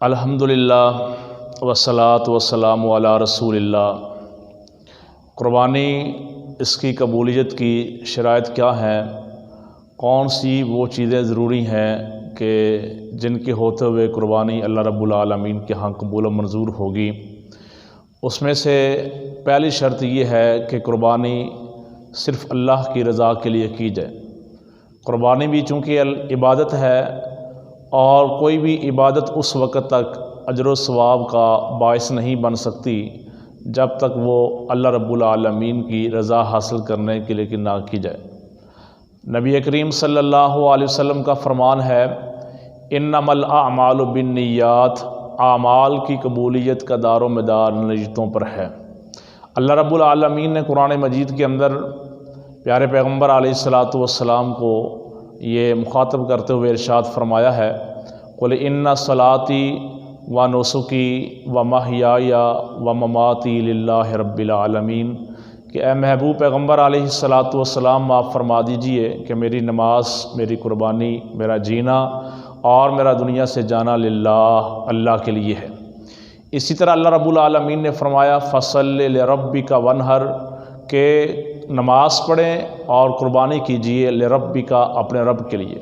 الحمدللہ والصلاۃ والسلام علی رسول اللہ۔ قربانی، اس کی قبولیت کی شرائط کیا ہیں؟ کون سی وہ چیزیں ضروری ہیں کہ جن کے ہوتے ہوئے قربانی اللہ رب العالمین کے ہاں قبول و منظور ہوگی؟ اس میں سے پہلی شرط یہ ہے کہ قربانی صرف اللہ کی رضا کے لیے کی جائے۔ قربانی بھی چونکہ عبادت ہے، اور کوئی بھی عبادت اس وقت تک اجر و ثواب کا باعث نہیں بن سکتی جب تک وہ اللہ رب العالمین کی رضا حاصل کرنے کے لیے نہ کی جائے۔ نبی کریم صلی اللہ علیہ وسلم کا فرمان ہے، انما الاعمال بالنیات، اعمال کی قبولیت کا دار و مدار نیتوں پر ہے۔ اللہ رب العالمین نے قرآن مجید کے اندر پیارے پیغمبر علیہ الصلاۃ والسلام کو یہ مخاطب کرتے ہوئے ارشاد فرمایا ہے، قل ان صلاتی و نسکی و محیای و مماتی للہ رب العالمین، کہ اے محبوب پیغمبر علیہ الصلاۃ والسلام آپ فرما دیجئے کہ میری نماز، میری قربانی، میرا جینا اور میرا دنیا سے جانا للہ، اللہ کے لیے ہے۔ اسی طرح اللہ رب العالمین نے فرمایا فصل لربک وانحر، کہ نماز پڑھیں اور قربانی کیجئے لربک، اپنے رب کے لیے۔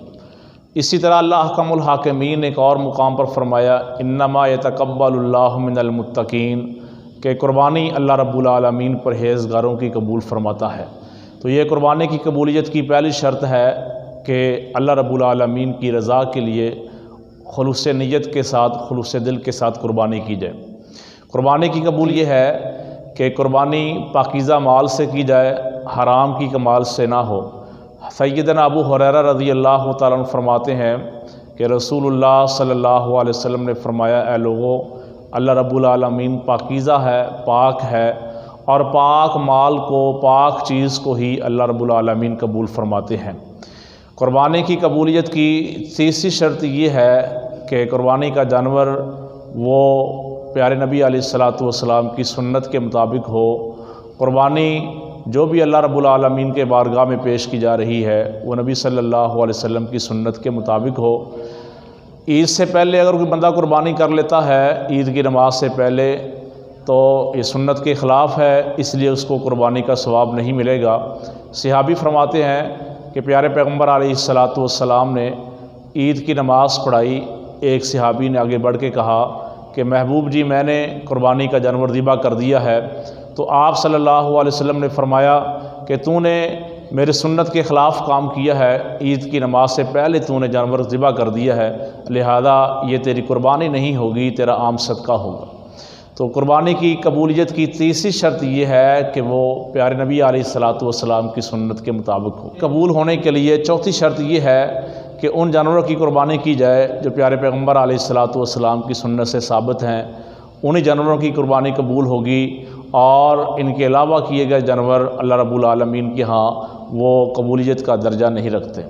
اسی طرح اللہ احکم الحاکمین نے ایک اور مقام پر فرمایا انما یتقبل اللہ من المتقین، کہ قربانی اللہ رب العالمین پرہیزگاروں کی قبول فرماتا ہے۔ تو یہ قربانی کی قبولیت کی پہلی شرط ہے کہ اللہ رب العالمین کی رضا کے لیے خلوص نیت کے ساتھ، خلوص دل کے ساتھ قربانی کی جائے۔ قربانی کی قبول یہ ہے کہ قربانی پاکیزہ مال سے کی جائے، حرام کی کمال سے نہ ہو۔ سیدنا ابو ہریرہ رضی اللہ تعالیٰ عنہ فرماتے ہیں کہ رسول اللہ صلی اللہ علیہ وسلم نے فرمایا، اے لوگو، اللہ رب العالمین پاکیزہ ہے، پاک ہے، اور پاک مال کو، پاک چیز کو ہی اللہ رب العالمین قبول فرماتے ہیں۔ قربانی کی قبولیت کی تیسری شرط یہ ہے کہ قربانی کا جانور وہ پیارے نبی علیہ الصلاۃ والسلام کی سنت کے مطابق ہو۔ قربانی جو بھی اللہ رب العالمین کے بارگاہ میں پیش کی جا رہی ہے وہ نبی صلی اللہ علیہ وسلم کی سنت کے مطابق ہو۔ عید سے پہلے اگر کوئی بندہ قربانی کر لیتا ہے عید کی نماز سے پہلے، تو یہ سنت کے خلاف ہے، اس لیے اس کو قربانی کا ثواب نہیں ملے گا۔ صحابی فرماتے ہیں کہ پیارے پیغمبر علیہ الصلاۃ والسلام نے عید کی نماز پڑھائی، ایک صحابی نے آگے بڑھ کے کہا کہ محبوب جی، میں نے قربانی کا جانور ذبح کر دیا ہے۔ تو آپ صلی اللہ علیہ وسلم نے فرمایا کہ تو نے میرے سنت کے خلاف کام کیا ہے، عید کی نماز سے پہلے تو نے جانور ذبح کر دیا ہے، لہذا یہ تیری قربانی نہیں ہوگی، تیرا عام صدقہ ہوگا۔ تو قربانی کی قبولیت کی تیسری شرط یہ ہے کہ وہ پیارے نبی علیہ الصلاۃ والسلام کی سنت کے مطابق ہو۔ قبول ہونے کے لیے چوتھی شرط یہ ہے کہ ان جانوروں کی قربانی کی جائے جو پیارے پیغمبر علیہ الصلاۃ والسلام کی سنت سے ثابت ہیں، انہی جانوروں کی قربانی قبول ہوگی، اور ان کے علاوہ کیے گئے جانور اللہ رب العالمین کے ہاں وہ قبولیت کا درجہ نہیں رکھتے۔